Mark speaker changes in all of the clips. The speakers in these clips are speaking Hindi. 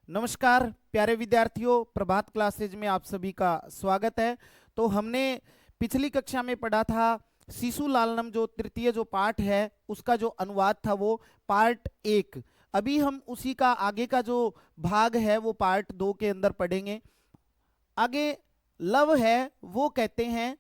Speaker 1: नमस्कार प्यारे विद्यार्थियों, प्रभात क्लासेज में आप सभी का स्वागत है। तो हमने पिछली कक्षा में पढ़ा था शिशु लालनम, जो तृतीय जो पाठ है उसका जो अनुवाद था वो पार्ट 1। अभी हम उसी का आगे का जो भाग है वो पार्ट 2 के अंदर पढ़ेंगे। आगे लव है, वो कहते हैं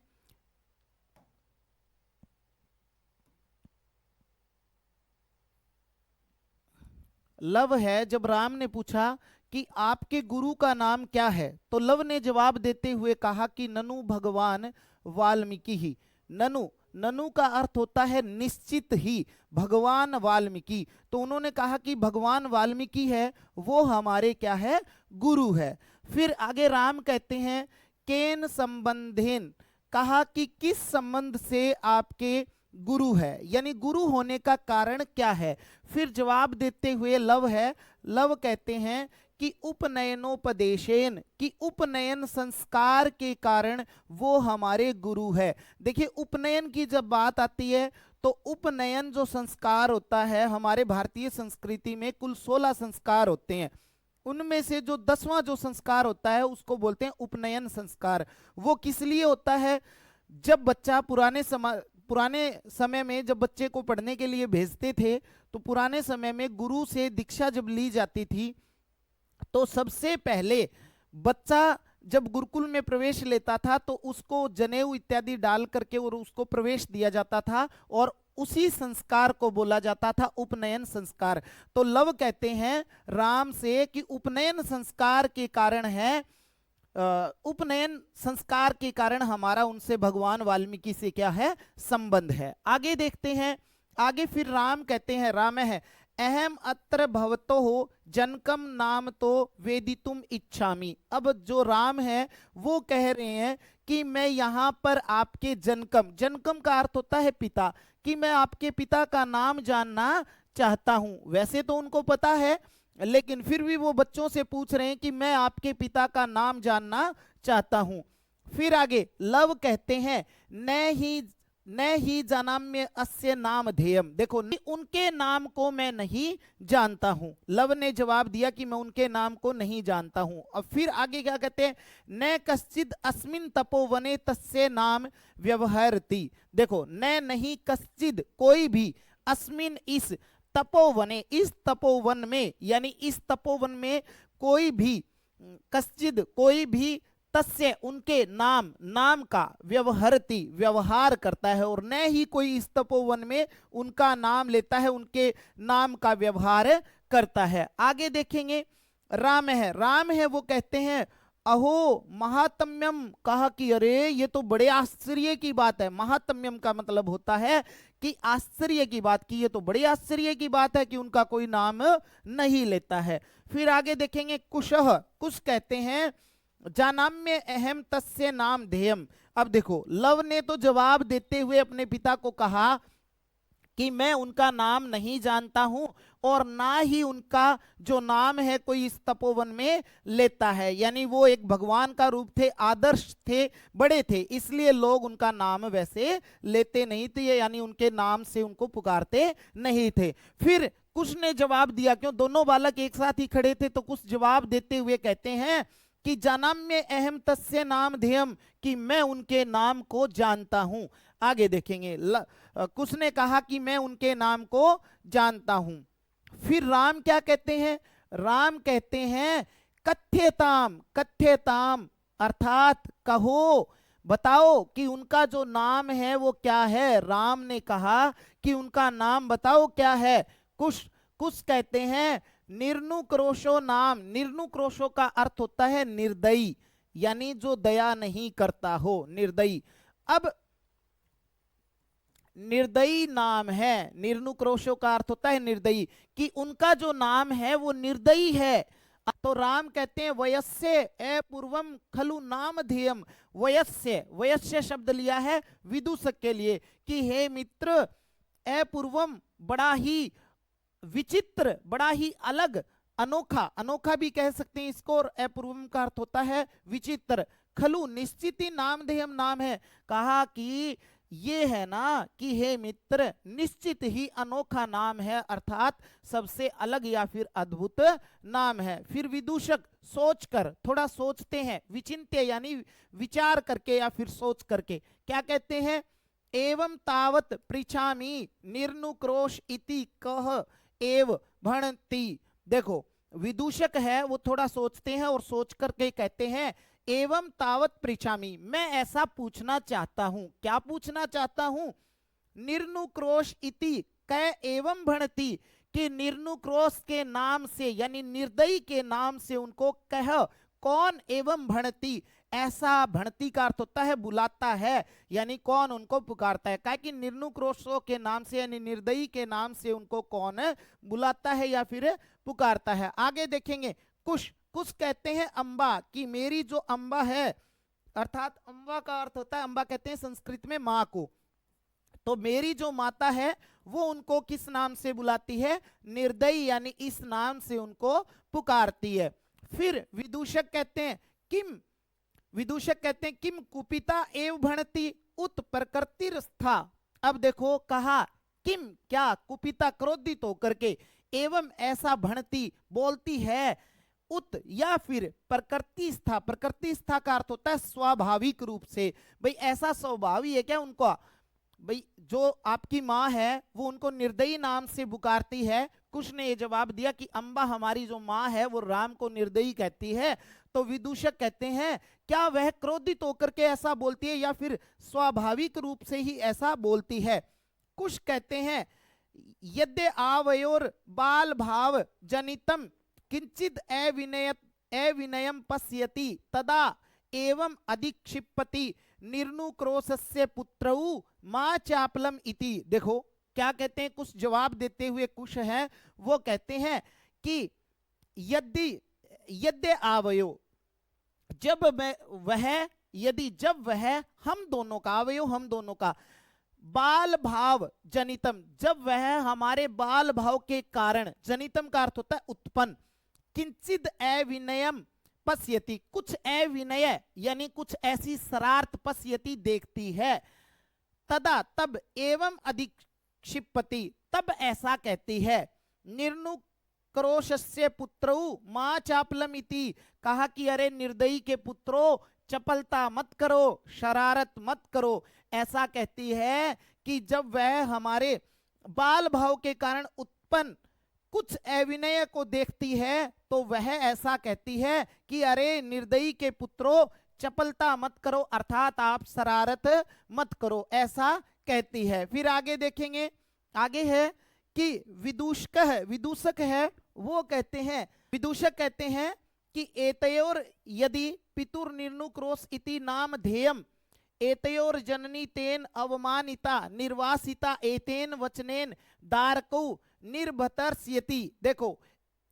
Speaker 1: लव है जब राम ने पूछा कि आपके गुरु का नाम क्या है, तो लव ने जवाब देते हुए कहा कि ननु भगवान वाल्मीकि ही। ननु ननु का अर्थ होता है निश्चित ही, भगवान वाल्मीकि। तो उन्होंने कहा कि भगवान वाल्मीकि है वो हमारे क्या है, गुरु है। फिर आगे राम कहते हैं केन संबंधेन, कहा कि किस संबंध से आपके गुरु है, यानी गुरु होने का कारण क्या है। फिर जवाब देते हुए लव कहते हैं कि उपनयनोपदेशेन, कि उपनयन संस्कार के कारण वो हमारे गुरु है। देखिए, उपनयन की जब बात आती है तो उपनयन जो संस्कार होता है, हमारे भारतीय संस्कृति में कुल 16 संस्कार होते हैं। उनमें से जो 10वां जो संस्कार होता है उसको बोलते हैं उपनयन संस्कार। वो किस लिए होता है? जब बच्चा पुराने समय में जब बच्चे को पढ़ने के लिए भेजते थे, तो पुराने समय में गुरु से दीक्षा जब ली जाती थी तो सबसे पहले बच्चा जब गुरुकुल में प्रवेश लेता था तो उसको जनेऊ इत्यादि डाल करके और उसको प्रवेश दिया जाता था, और उसी संस्कार को बोला जाता था उपनयन संस्कार। तो लव कहते हैं राम से कि उपनयन संस्कार के कारण है, उपनयन संस्कार के कारण हमारा उनसे भगवान वाल्मीकि से क्या है, संबंध है। आगे देखते हैं। आगे फिर राम कहते हैं, राम है अहम अत्र भवतो हो जनकम नाम तो वेदितुम इच्छामि। अब जो राम है वो कह रहे हैं कि मैं यहाँ पर आपके जनकम, जनकम का अर्थ होता है पिता, कि मैं आपके पिता का नाम जानना चाहता हूं। वैसे तो उनको पता है, लेकिन फिर भी वो बच्चों से पूछ रहे हैं कि मैं आपके पिता का नाम जानना चाहता हूं। फिर आगे लव कहते हैं न ही जानाम्य अस्य नाम ध्येयम। देखो, उनके नाम को मैं नहीं जानता हूं। लव ने जवाब दिया कि मैं उनके नाम को नहीं जानता हूं। अब फिर आगे क्या कहते हैं, न कश्चिद अस्मिन तपोवने तस्य नाम व्यवहरति। देखो, न नहीं कश्चिद कोई भी, अस्मिन इस तपोवने, इस तपोवन में, यानी इस तपोवन में कोई भी, कश्चिद कोई भी, तस्य उनके नाम, नाम का, व्यवहरति व्यवहार करता है, और न ही कोई इस तपोवन में उनका नाम लेता है, उनके नाम का व्यवहार करता है। आगे देखेंगे, राम है वो कहते हैं अहो महात्म्यम, कहा कि अरे ये तो बड़े आश्चर्य की बात है। महात्म्यम का मतलब होता है कि आश्चर्य की बात, की ये तो बड़ी आश्चर्य की बात है कि उनका कोई नाम नहीं लेता है। फिर आगे देखेंगे कुश कहते हैं जानाम्य अहम तस्य नाम ध्येयम। अब देखो, लव ने तो जवाब देते हुए अपने पिता को कहा कि मैं उनका नाम नहीं जानता हूं, और ना ही उनका जो नाम है कोई इस तपोवन में लेता है। यानी वो एक भगवान का रूप थे, आदर्श थे, बड़े थे, इसलिए लोग उनका नाम वैसे लेते नहीं थे, यानी उनके नाम से उनको पुकारते नहीं थे। फिर कुछ ने जवाब दिया, क्यों दोनों बालक एक साथ ही खड़े थे, तो कुछ जवाब देते हुए कहते हैं कि जानाम्य अहम तस्य नाम ध्येयम, कि मैं उनके नाम को जानता हूं। आगे देखेंगे, कुछ ने कहा कि मैं उनके नाम को जानता हूं। फिर राम क्या कहते हैं, राम कहते हैं कथ्यताम, कथ्यताम अर्थात कहो, बताओ कि उनका जो नाम है वो क्या है। राम ने कहा कि उनका नाम बताओ क्या है। कुछ कहते हैं निर्नुक्रोशो नाम, निर्नुक्रोशो का अर्थ होता है निर्दयी, यानी जो दया नहीं करता हो, निर्दयी। अब निर्दयी नाम है, निर्नुक्रोशो का अर्थ होता है निर्दयी, कि उनका जो नाम है वो निर्दयी है। तो राम कहते हैं वयस्य अपूर्वम खलु नाम ध्येयम। वयस्य शब्द लिया है विदूषक के लिए, कि हे मित्र अपूर्वम, बड़ा ही विचित्र, बड़ा ही अलग, अनोखा, अनोखा भी कह सकते हैं इसको, और अपूर्वम का अर्थ होता है विचित्र। खलु निश्चित ही नाम ध्येयम नाम है, कहा कि ये है ना कि हे मित्र, निश्चित ही अनोखा नाम है, अर्थात सबसे अलग या फिर अद्भुत नाम है। फिर विदूषक सोचकर, थोड़ा सोचते हैं, विचिंत्य यानी विचार करके या फिर सोच करके, क्या कहते हैं, एवं तावत पृछामि निर्नुक्रोश इति कह एव भणति। देखो विदूषक है वो थोड़ा सोचते हैं और सोच करके कहते हैं एवं तावत पृछामि, मैं ऐसा पूछना चाहता हूं। क्या पूछना चाहता हूं, निर्नुक्रोश इति कै एवं भणति, कि निर्नुक्रोश के नाम से यानी निर्दयी के नाम से उनको कह कौन एवं भणति, ऐसा भणति का अर्थ होता है बुलाता है, यानी कौन उनको पुकारता है। क्या कि निर्नुक्रोशों के नाम से यानी निर्दयी के नाम से उनको कौन बुलाता है या फिर पुकारता है। आगे देखेंगे कुश, कुछ कहते हैं अम्बा, कि मेरी जो अम्बा है, अर्थात अम्बा का अर्थ होता है, अम्बा कहते हैं संस्कृत में माँ को, तो मेरी जो माता है वो उनको किस नाम से बुलाती है, निर्दयी, यानी इस नाम से उनको पुकारती है। फिर विदूषक कहते हैं किम, विदूषक कहते हैं किम कुपिता एव भणति उत प्रकृतिस्था। अब देखो कहा किम, क्या, कुपिता क्रोधित होकर के, एवं ऐसा भणति बोलती है, उत या फिर प्रकृति स्था, प्रकृति स्था का अर्थ होता है स्वाभाविक रूप से। भाई ऐसा स्वाभाविक है क्या उनको, भाई जो आपकी माँ है वो उनको निर्दयी नाम से पुकारती है। कुछ ने ये जवाब दिया कि अम्बा हमारी जो माँ है वो राम को निर्दयी कहती है। तो विदूषक कहते हैं क्या वह क्रोधित होकर के ऐसा बोलती है या फिर स्वाभाविक रूप से ही ऐसा बोलती है। कुछ कहते हैं यद्य आवयोर बाल भाव जनितम किंचित अविनयम पश्यति तदा एवं अधिक्षिपति निर्नुक्रोशस्य पुत्रौ मां चापलम इति। देखो क्या कहते हैं, कुछ जवाब देते हुए कुछ है वो कहते हैं कि यद्य आवयो, जब वह, यदि जब वह हम दोनों का, आवयो हम दोनों का, बाल भाव जनितम, जब वह हमारे बाल भाव के कारण, जनितम का अर्थ होता है उत्पन्न, किंचित अविनयम पश्यति, कुछ अविनय यानी कुछ ऐसी शरारत पश्यति देखती है, तदा तब एवं अधिक्षिपति तब ऐसा कहती है, निर्नुक्रोशस्य पुत्रौ मां चापलम इति, कहा कि अरे निर्दयी के पुत्रों चपलता मत करो, शरारत मत करो। ऐसा कहती है कि जब वह हमारे बाल भाव के कारण उत्पन्न कुछ अविनय को देखती है तो वह ऐसा कहती है कि अरे निर्दयी के पुत्रों चपलता मत करो, अर्थात आप शरारत मत करो, ऐसा कहती है। फिर आगे देखेंगे, आगे है कि विदूषक है वो कहते हैं, विदूषक कहते हैं कि एतयोर यदि पितुर निर्नुक्रोश इति नाम ध्येयम एतयोर जननी तेन अवमानिता निर्वासिता एतेन वचनेन दारकौ निर्भतर्ष्यति। देखो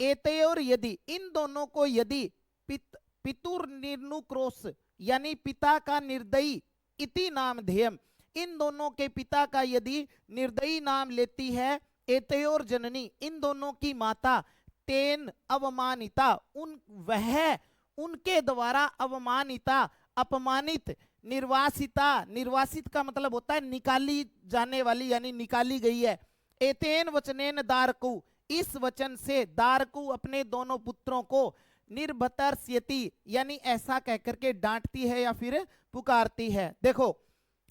Speaker 1: एतयोर यदि, इन दोनों को यदि पितुर निर्नुक्रोश यानी पिता का निर्दयी इति नाम ध्येयम, इन दोनों के पिता का यदि निर्दयी नाम लेती है, एतयोर जननी इन दोनों की माता, तेन अवमानिता वह उनके द्वारा अवमानिता अपमानित, निर्वासिता, निर्वासित का मतलब होता है निकाली जाने वाली यानी निकाली गई है, एतेन वचनेन दारकु, इस वचन से दारकु अपने दोनों पुत्रों को निर्भतर्ष्यति यानी ऐसा कहकर के डांटती है या फिर पुकारती है। देखो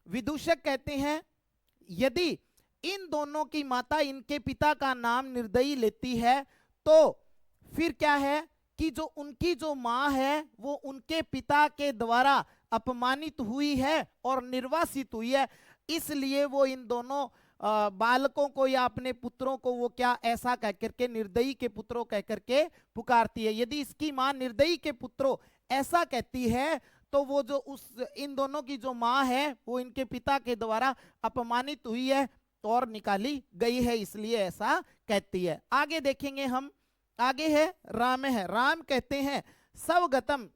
Speaker 1: विदूषक कहते हैं यदि इन दोनों की माता इनके पिता का नाम निर्दयी लेती है तो फिर क्या है कि जो उनकी जो माँ है वो उनके पिता के द्वारा अपमानित हुई है और निर्वासित हुई है, इसलिए वो इन दोनों बालकों को या अपने पुत्रों को वो क्या ऐसा कहकर के निर्दयी के पुत्रों कहकर के पुकारती है। यदि इसकी माँ निर्दयी के पुत्रों ऐसा कहती है तो वो जो उस इन दोनों की जो माँ है वो इनके पिता के द्वारा अपमानित हुई है और निकाली गई है, इसलिए ऐसा कहती है। आगे देखेंगे हम, आगे है राम है, राम कहते हैं स्वगतम,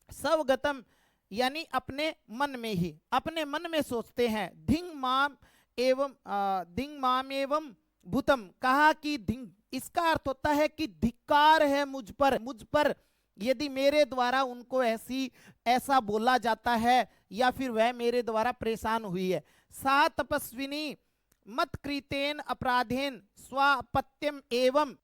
Speaker 1: स्वगतम यानी अपने मन में ही, अपने मन में सोचते हैं, धिंग माम एवं भूतम, कहा कि धिंग इसका अर्थ होता है कि धिक्कार है मुझ पर यदि मेरे द्वारा उनको ऐसा बोला जाता है या फिर वह मेरे द्वारा परेशान हुई है। सा तपस्विनी मत कृतेन अपराधेन स्वापत्यम एवं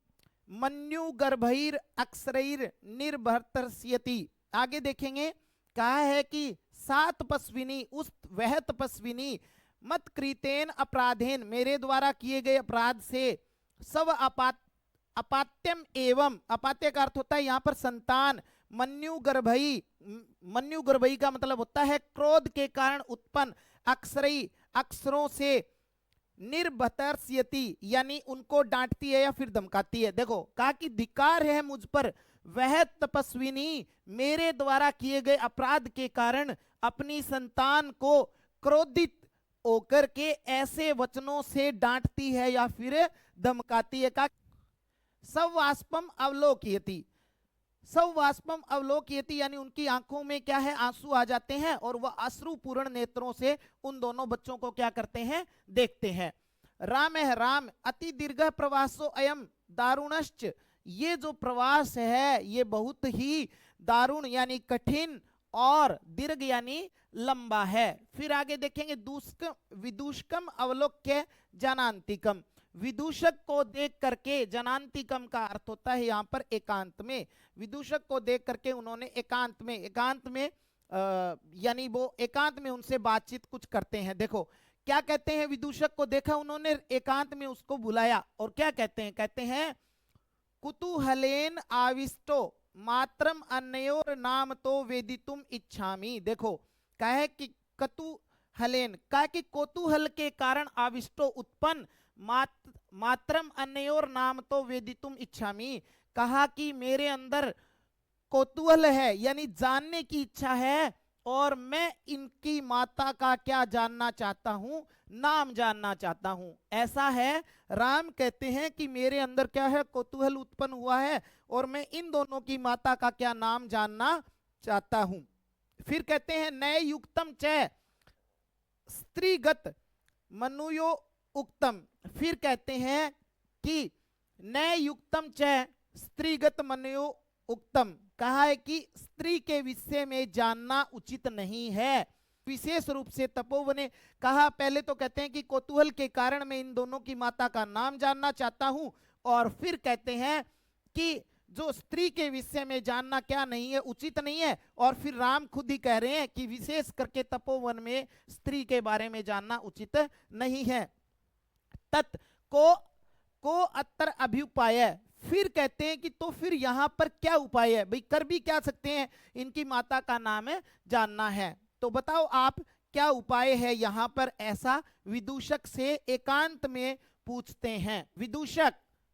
Speaker 1: मन्यु गर्भैर अक्षरैर निर्भर्तस्यति। आगे देखेंगे, कहा है कि सा तपस्विनी, उस वह तपस्विनी, मत कृतेन अपराधेन, मेरे द्वारा किए गए अपराध से, सब अपात्यम एवं, अपात्य का अर्थ होता है यहाँ पर संतान, मन्यु गर्भई, मन्यु गर्भई का मतलब होता है क्रोध के कारण उत्पन्न, अक्षरई, अक्षरों से, निर्भतर्स्यति यानी उनको डांटती है या फिर धमकाती है। देखो कहा कि धिक्कार है मुझ पर, वह तपस्विनी मेरे द्वारा किए गए अपराध के कारण अपनी संतान को क्रोधित होकर के ऐसे वचनों से डांटती है या फिर धमकाती है। का सवास्पम अवलोकयति, सवास्पम अवलोकयति यानी उनकी आंखों में क्या है, आंसू आ जाते हैं और वह अश्रुपूर्ण नेत्रों से उन दोनों बच्चों को क्या करते हैं, देखते हैं। राम है, राम अति दीर्घ प्रवासो अयम दारुणश्च, ये जो प्रवास है ये बहुत ही दारुण यानी कठिन और दीर्घ यानी लंबा है। फिर आगे देखेंगे, विदूषकम अवलोक्य जनांतिकम, विदूषक को देख करके, जनांतिकम का अर्थ होता है यहाँ पर एकांत में, विदूषक को देख करके उन्होंने एकांत में यानी वो एकांत में उनसे बातचीत कुछ करते हैं। देखो क्या कहते हैं, विदूषक को देखा उन्होंने, एकांत में उसको बुलाया और क्या कहते हैं, कहते हैं कुतूहलेन आविष्टो मात्रम अन्योर नाम तो वेदितुम इच्छामि। देखो कहे कि कतूहलेन, कहा कि कौतूहल के कारण आविष्टो उत्पन्न, मात्रम अन्योर नाम तो वेदितुम इच्छामि, कहा कि मेरे अंदर कौतूहल है यानी जानने की इच्छा है और मैं इनकी माता का क्या जानना चाहता हूं, नाम जानना चाहता हूं। ऐसा है, राम कहते हैं कि मेरे अंदर क्या है, कौतूहल उत्पन्न हुआ है और मैं इन दोनों की माता का क्या नाम जानना चाहता हूं। फिर कहते हैं नए युक्तम च स्त्रीगत मनुयो उक्तम, फिर कहते हैं कि नए युक्तम च स्त्रीगत मनुयो उक्तम, कहा है कि स्त्री के विषय में जानना उचित नहीं है। विशेष रूप से तपोवन ने कहा, पहले तो कहते हैं कि कौतूहल के कारण मैं इन दोनों की माता का नाम जानना चाहता हूं और फिर कहते हैं कि जो स्त्री के विषय में जानना क्या नहीं है, उचित नहीं है। और फिर राम खुद ही कह रहे हैं कि विशेष करके तपोवन में स्त्री के बारे में जानना उचित नहीं है। तत् को अत्तर अभ्युपाय, फिर कहते हैं कि तो फिर यहां पर क्या उपाय है, भाई कर भी क्या सकते हैं, इनकी माता का नाम जानना है तो बताओ आप क्या उपाय है यहां पर, ऐसा विदूषक से एकांत में पूछते हैं।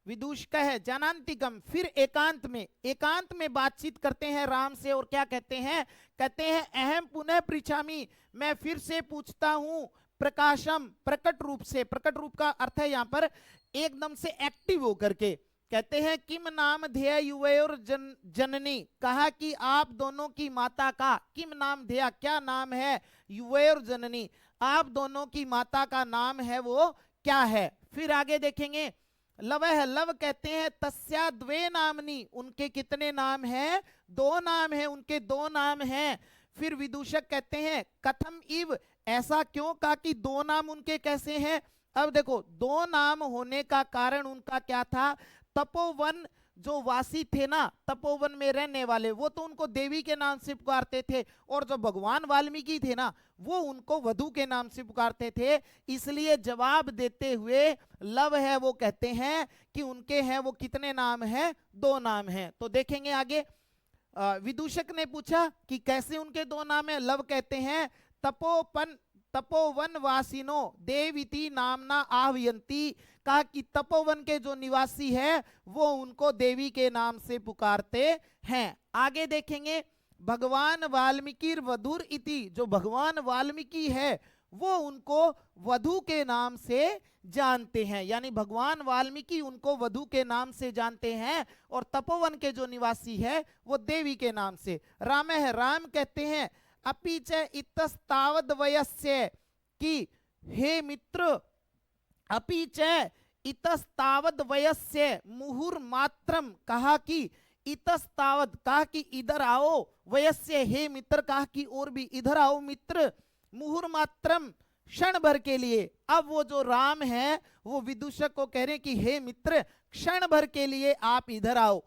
Speaker 1: विदूषक है जनांतिकम, फिर एकांत में बातचीत करते हैं राम से और क्या कहते हैं, कहते हैं अहम पुनः पृछामि, मैं फिर से पूछता हूं, प्रकाशम प्रकट रूप से, प्रकट रूप का अर्थ है यहां पर एकदम से एक्टिव होकर के, कहते हैं किम नाम ध्येय युवयोर जननी, कहा कि आप दोनों की माता का, किम नाम ध्येय क्या नाम है, युवयोर जननी आप दोनों की माता का नाम है वो क्या है। फिर आगे देखेंगे लवह, लव कहते हैं तस्या द्वे नामनी, उनके कितने नाम हैं, दो नाम है, उनके दो नाम हैं। फिर विदूषक कहते हैं कथम इव, ऐसा क्यों, कहा कि दो नाम उनके कैसे हैं। अब देखो दो नाम होने का कारण उनका क्या था, तपोवन जो वासी थे ना, तपोवन में रहने वाले, वो तो उनको देवी के नाम से पुकारते थे और जो भगवान वाल्मीकि थे ना वो उनको वधु के नाम से पुकारते थे। इसलिए जवाब देते हुए लव है वो कहते हैं कि उनके हैं वो कितने नाम हैं, दो नाम हैं। तो देखेंगे आगे, विदूषक ने पूछा कि कैसे उनके दो नाम हैं, लव कहते हैं तपोवन वासिनो देवीति नामना आहवयंती, कहा कि तपोवन के जो निवासी है वो उनको देवी के नाम से पुकारते हैं। आगे देखेंगे भगवान वाल्मीकि वधुर इति, जो भगवान वाल्मीकि है वो उनको वधु के नाम से जानते हैं, यानी भगवान वाल्मीकि उनको वधु के नाम से जानते हैं और तपोवन के जो निवासी है वो देवी के नाम से। राम है, राम कहते हैं अपि च इतस्तावद वयस्य, कि हे मित्र अपि च इतस्तावद वयस्य मुहुर्मात्रम, कहा कि इतस्तावत कहा कि इधर आओ, वयस्य हे मित्र कहा कि और भी इधर आओ मित्र, मुहुर्मात्रम क्षण भर के लिए। अब वो जो राम है वो विदूषक को कह रहे हैं कि हे मित्र क्षण भर के लिए आप इधर आओ।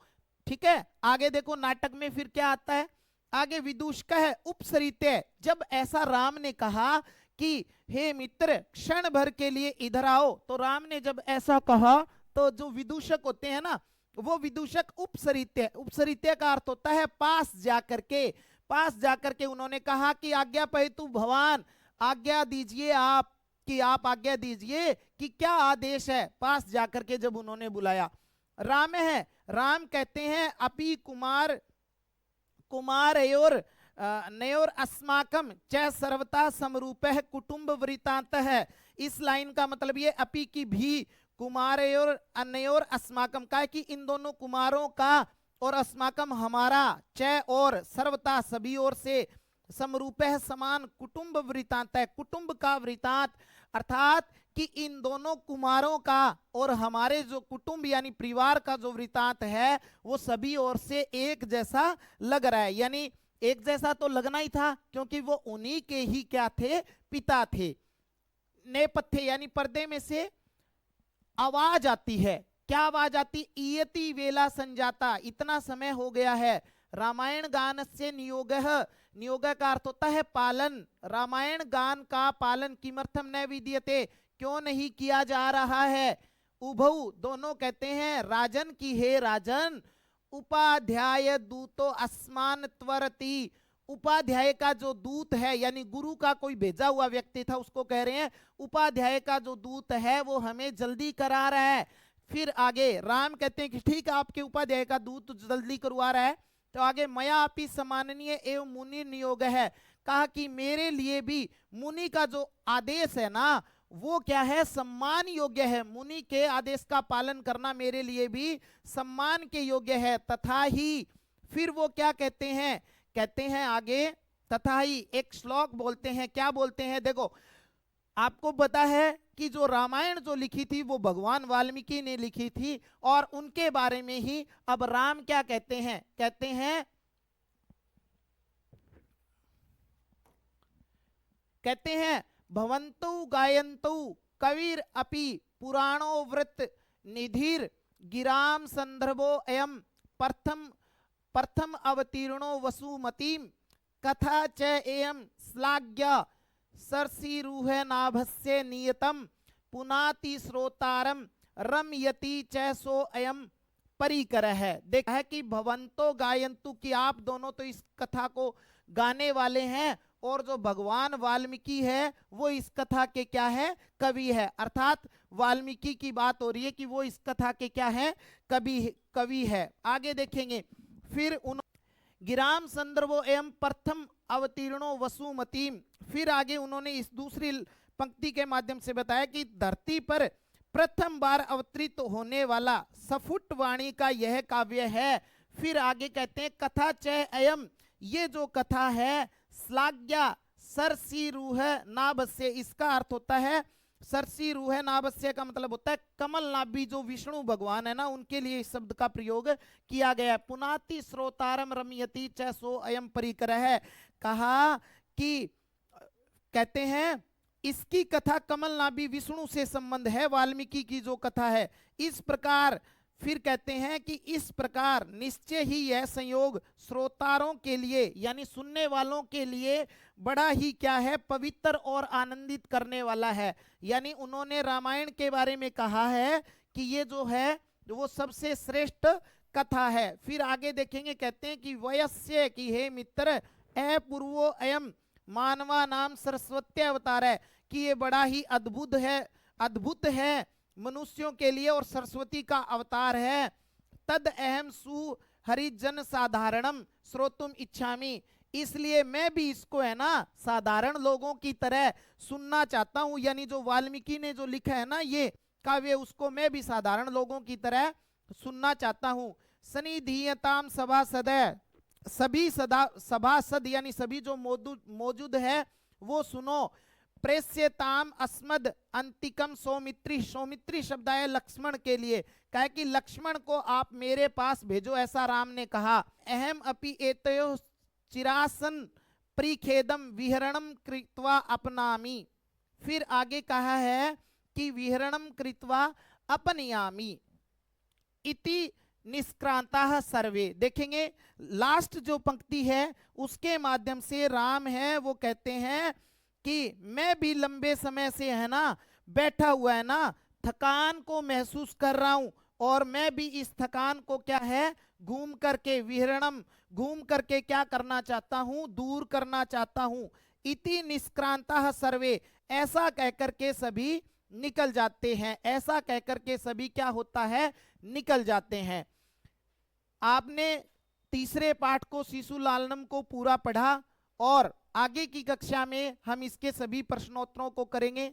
Speaker 1: ठीक है, आगे देखो नाटक में फिर क्या आता है, आगे विदूषक है उपसरित्य। जब ऐसा राम ने कहा कि हे मित्र क्षण भर के लिए इधर आओ, तो राम ने जब ऐसा कहा तो जो विदूषक होते हैं ना, वो विदूषक उपसरित्य, उपसरित्य का अर्थ होता है पास जाकर के, पास जाकर के उन्होंने कहा कि आज्ञा पहेतु भवान, आज्ञा दीजिए आप, कि आप आज्ञा दीजिए कि क्या आदेश है। पास जाकर के जब उन्होंने बुलाया, राम है, राम कहते हैं अपि कुमार कुमारयोर नयोर अस्माकम च सर्वता समरूपः कुटुंब वृतांत है। इस लाइन का मतलब ये अपि की भी, कुमारयोर अनयोर अस्माकम का है कि इन दोनों कुमारों का, और अस्माकम हमारा, च और सर्वता सभी ओर से, समरूपः समान कुटुंब वृतांत है, कुटुंब का वृतांत, अर्थात कि इन दोनों कुमारों का और हमारे जो कुटुंब यानी परिवार का जो वृतांत है वो सभी ओर से एक जैसा लग रहा है। यानी एक जैसा तो लगना ही था क्योंकि वो उन्हीं के ही क्या थे, पिता थे। नेपथ्य यानी पर्दे में से आवाज आती है, क्या आवाज आती, इयति वेला संजाता, इतना समय हो गया है। रामायण गान से नियोग, नियोग का अर्थ होता है पालन, रामायण गान का पालन किमर्थम न विद्यते, क्यों नहीं किया जा रहा है। उभौ दोनों कहते हैं राजन की हे राजन, उपाध्याय दूतो अस्मान त्वरति, उपाध्याय का जो दूत है यानी गुरु का कोई भेजा हुआ व्यक्ति था उसको कह रहे हैं उपाध्याय का जो दूत है वो हमें जल्दी करा रहा है। फिर आगे राम कहते हैं कि ठीक है आपके उपाध्याय का दूत जल्दी करवा रहा है। तो आगे मया अपि सम्माननीय एवं मुनि नियोग है, कहा कि मेरे लिए भी मुनि का जो आदेश है ना वो क्या है, सम्मान योग्य है, मुनि के आदेश का पालन करना मेरे लिए भी सम्मान के योग्य है। तथा ही फिर वो क्या कहते हैं, कहते हैं आगे तथा ही एक श्लोक बोलते हैं, क्या बोलते हैं, देखो आपको पता है कि जो रामायण जो लिखी थी वो भगवान वाल्मीकि ने लिखी थी, और उनके बारे में ही अब राम क्या कहते हैं, कहते हैं भवन्तु गायन्तु कविर अपि पुराणो वृत्त निधिर गिराम संदर्भो अयम प्रथम अवतीर्णो वसुमतीम कथा च एयम श्लाघ्य सरसीरूह नाभस्य नियतम पुनाति श्रोतारम रमयति च सो अयम परिकर है। देखा है कि भवंतो गायंतु की आप दोनों तो इस कथा को गाने वाले हैं, और जो भगवान वाल्मीकि है वो इस कथा के क्या है, कवि है। अर्थात वाल्मीकि की बात हो रही है कि वो इस कथा के क्या है, कवि है। आगे देखेंगे फिर उन गिराम संदर्भो एवं प्रथम अवतीर्णो वसुमतीम, फिर आगे उन्होंने इस दूसरी पंक्ति के माध्यम से बताया कि धरती पर प्रथम बार अवतरित होने वाला सफुट वाणी का यह काव्य है। फिर आगे कहते हैं कथा च अयम, ये जो कथा है श्लाघ्या सरसी रूह नाभस्य, इसका अर्थ होता है सरसी रूह नाभस्य का मतलब होता है कमल नाभि, जो विष्णु भगवान है ना उनके लिए इस शब्द का प्रयोग किया गया। पुनाति श्रोतारम रमयति च सो अयम परिकर है, कहा कि कहते हैं इसकी कथा कमल नाभि विष्णु से संबंध है, वाल्मीकि की जो कथा है इस प्रकार। फिर कहते हैं कि इस प्रकार निश्चय ही यह संयोग श्रोतारों के लिए यानी सुनने वालों के लिए बड़ा ही क्या है, पवित्र और आनंदित करने वाला है। यानी उन्होंने रामायण के बारे में कहा है कि ये जो है वो सबसे श्रेष्ठ कथा है। फिर आगे देखेंगे कहते हैं कि वयस्य की हे मित्र अपूर्वो अयम मानवा नाम सरस्वती अवतार है, कि ये बड़ा ही अद्भुत है मनुष्यों के लिए और सरस्वती का अवतार है। तद अहम सु हरिजन साधारणम श्रोतुम इच्छामि, इसलिए मैं भी इसको है ना साधारण लोगों की तरह सुनना चाहता हूं। यानी जो वाल्मीकि ने जो लिखा है ना ये काव्य, उसको मैं भी साधारण लोगों की तरह सुनना चाहता हूं। सनिधीयताम सभासद, सभी सभासद यानी सभी जो मौजूद है वो सुनो। प्रेस्यताम अस्मद अंतिकम सौमित्री। सौमित्री शब्द आया लक्ष्मण के लिए, कहा कि लक्ष्मण को आप मेरे पास भेजो, ऐसा राम ने कहा। अहम अपि एतयो चिरासन परिखेदम विहरणम कृत्वा अपनामी। फिर आगे कहा है कि विहरणम कृत्वा अपनयामी इति निष्क्रांता सर्वे। देखेंगे लास्ट जो पंक्ति है उसके माध्यम से राम है वो कहते हैं कि मैं भी लंबे समय से है ना बैठा हुआ है ना, थकान को महसूस कर रहा हूं, और मैं भी इस थकान को क्या है घूम करके, विहरणम घूम करके क्या करना चाहता हूं, दूर करना चाहता हूं। इति निष्क्रांता सर्वे, ऐसा कहकर के सभी निकल जाते हैं, ऐसा कहकर के सभी क्या होता है निकल जाते हैं। आपने तीसरे पाठ को शिशु लालनम को पूरा पढ़ा और आगे की कक्षा में हम इसके सभी प्रश्नोत्तरों को करेंगे।